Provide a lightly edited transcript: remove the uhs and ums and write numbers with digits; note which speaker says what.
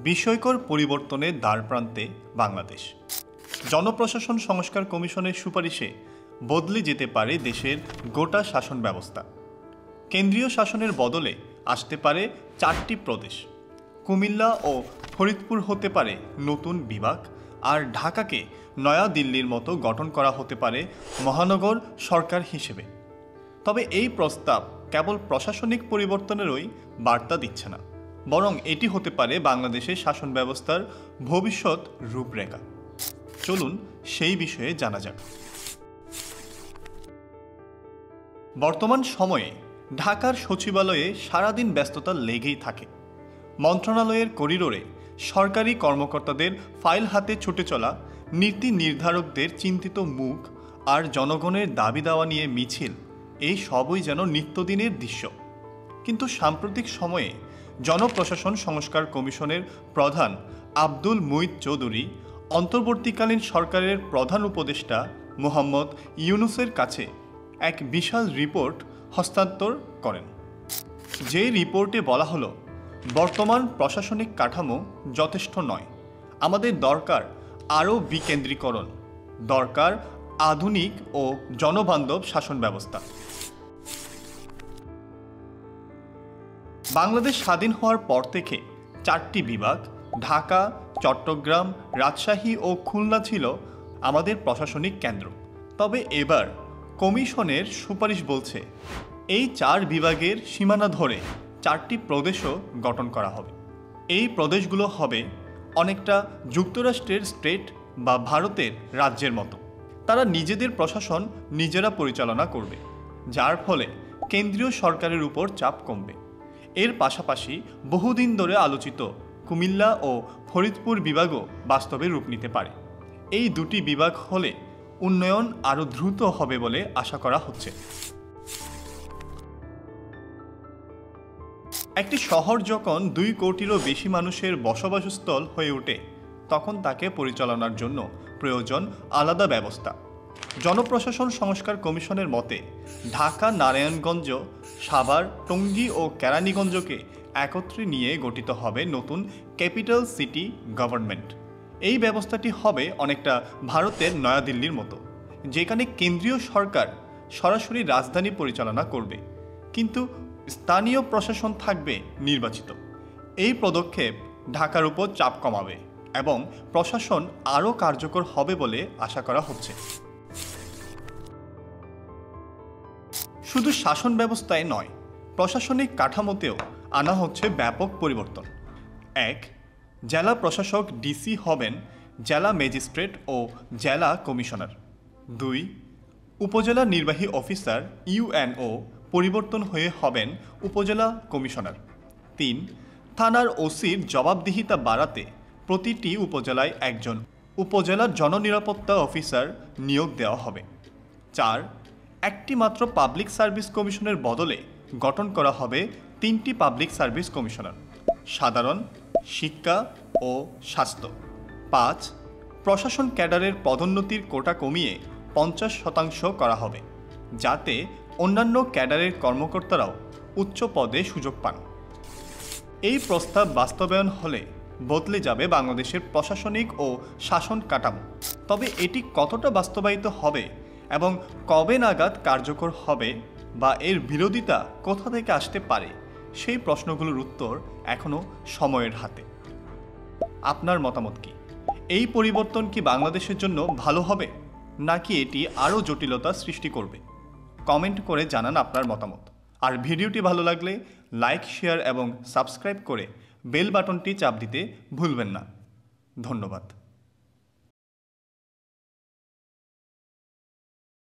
Speaker 1: বিস্ময়কর পরিবর্তনের দ্বারপ্রান্তে বাংলাদেশ। জনপ্রশাসন সংস্কার কমিশনের সুপারিশে বদলে যেতে পারে দেশের গোটা শাসন ব্যবস্থা। কেন্দ্রীয় শাসনের বদলে আসতে পারে 4টি প্রদেশ। কুমিল্লা ও ফরিদপুর হতে পারে নতুন বিভাগ, আর ঢাকাকে নয়া দিল্লির মতো গঠন করা হতে পারে মহানগর সরকার হিসেবে। তবে এই প্রস্তাব কেবল প্রশাসনিক পরিবর্তনেরই বার্তা দিচ্ছে না, বরং এটি হতে পারে বাংলাদেশের শাসন ব্যবস্থার ভবিষ্যৎ রূপরেখা। চলুন সেই বিষয়ে জানা যাক। বর্তমান সময়ে ঢাকার সচিবালয়ে সারাদিন ব্যস্ততা লেগেই থাকে। মন্ত্রণালয়ের করিডোরে সরকারি কর্মকর্তাদের ফাইল হাতে ছুটে চলা, নীতি নির্ধারকদের চিন্তিত মুখ আর জনগণের দাবি দাওয়া নিয়ে মিছিল, এই সবই যেন নিত্যদিনের দৃশ্য। কিন্তু সাম্প্রতিক সময়ে জনপ্রশাসন সংস্কার কমিশনের প্রধান আব্দুল মুঈদ চৌধুরী অন্তর্বর্তীকালীন সরকারের প্রধান উপদেষ্টা মোহাম্মদ ইউনূসের কাছে এক বিশাল রিপোর্ট হস্তান্তর করেন। যে রিপোর্টে বলা হলো, বর্তমান প্রশাসনিক কাঠামো যথেষ্ট নয়, আমাদের দরকার আরও বিকেন্দ্রীকরণ, দরকার আধুনিক ও জনবান্ধব শাসন ব্যবস্থা। বাংলাদেশ স্বাধীন হওয়ার পর থেকে 4টি বিভাগ, ঢাকা, চট্টগ্রাম, রাজশাহী ও খুলনা ছিল আমাদের প্রশাসনিক কেন্দ্র। তবে এবার কমিশনের সুপারিশ বলছে, এই 4 বিভাগের সীমানা ধরে 4টি প্রদেশও গঠন করা হবে। এই প্রদেশগুলো হবে অনেকটা যুক্তরাষ্ট্রের স্টেট বা ভারতের রাজ্যের মতো। তারা নিজেদের প্রশাসন নিজেরা পরিচালনা করবে, যার ফলে কেন্দ্রীয় সরকারের উপর চাপ কমবে। এর পাশাপাশি বহুদিন ধরে আলোচিত কুমিল্লা ও ফরিদপুর বিভাগও বাস্তবে রূপ নিতে পারে। এই 2টি বিভাগ হলে উন্নয়ন আরও দ্রুত হবে বলে আশা করা হচ্ছে। একটি শহর যখন 2 কোটিরও বেশি মানুষের বসবাসস্থল হয়ে ওঠে, তখন তাকে পরিচালনার জন্য প্রয়োজন আলাদা ব্যবস্থা। জনপ্রশাসন সংস্কার কমিশনের মতে, ঢাকা, নারায়ণগঞ্জ, সাভার, টঙ্গী ও কেরানীগঞ্জকে একত্রে নিয়ে গঠিত হবে নতুন ক্যাপিটাল সিটি গভর্নমেন্ট। এই ব্যবস্থাটি হবে অনেকটা ভারতের নয়াদিল্লির মতো, যেখানে কেন্দ্রীয় সরকার সরাসরি রাজধানী পরিচালনা করবে, কিন্তু স্থানীয় প্রশাসন থাকবে নির্বাচিত। এই পদক্ষেপ ঢাকার উপর চাপ কমাবে এবং প্রশাসন আরও কার্যকর হবে বলে আশা করা হচ্ছে। শুধু শাসন ব্যবস্থায় নয়, প্রশাসনিক কাঠামোতেও আনা হচ্ছে ব্যাপক পরিবর্তন। 1. জেলা প্রশাসক ডিসি হবেন জেলা ম্যাজিস্ট্রেট ও জেলা কমিশনার। 2. উপজেলা নির্বাহী অফিসার ইউএনও পরিবর্তন হয়ে হবেন উপজেলা কমিশনার। 3. থানার ওসির জবাবদিহিতা বাড়াতে প্রতিটি উপজেলায় একজন উপজেলা জননিরাপত্তা অফিসার নিয়োগ দেওয়া হবে। 4. একটি মাত্র পাবলিক সার্ভিস কমিশনের বদলে গঠন করা হবে 3টি পাবলিক সার্ভিস কমিশনার, সাধারণ, শিক্ষা ও স্বাস্থ্য। 5. প্রশাসন ক্যাডারের পদোন্নতির কোটা কমিয়ে 50% করা হবে, যাতে অন্যান্য ক্যাডারের কর্মকর্তারাও উচ্চ পদে সুযোগ পান। এই প্রস্তাব বাস্তবায়ন হলে বদলে যাবে বাংলাদেশের প্রশাসনিক ও শাসন কাঠামো। তবে এটি কতটা বাস্তবায়িত হবে এবং কবে নাগাদ কার্যকর হবে বা এর বিরোধিতা কোথা থেকে আসতে পারে, সেই প্রশ্নগুলোর উত্তর এখনও সময়ের হাতে। আপনার মতামত কি? এই পরিবর্তন কি বাংলাদেশের জন্য ভালো হবে, নাকি এটি আরও জটিলতা সৃষ্টি করবে? কমেন্ট করে জানান আপনার মতামত। আর ভিডিওটি ভালো লাগলে লাইক, শেয়ার এবং সাবস্ক্রাইব করে বেল বাটনটি চাপ দিতে ভুলবেন না। ধন্যবাদ।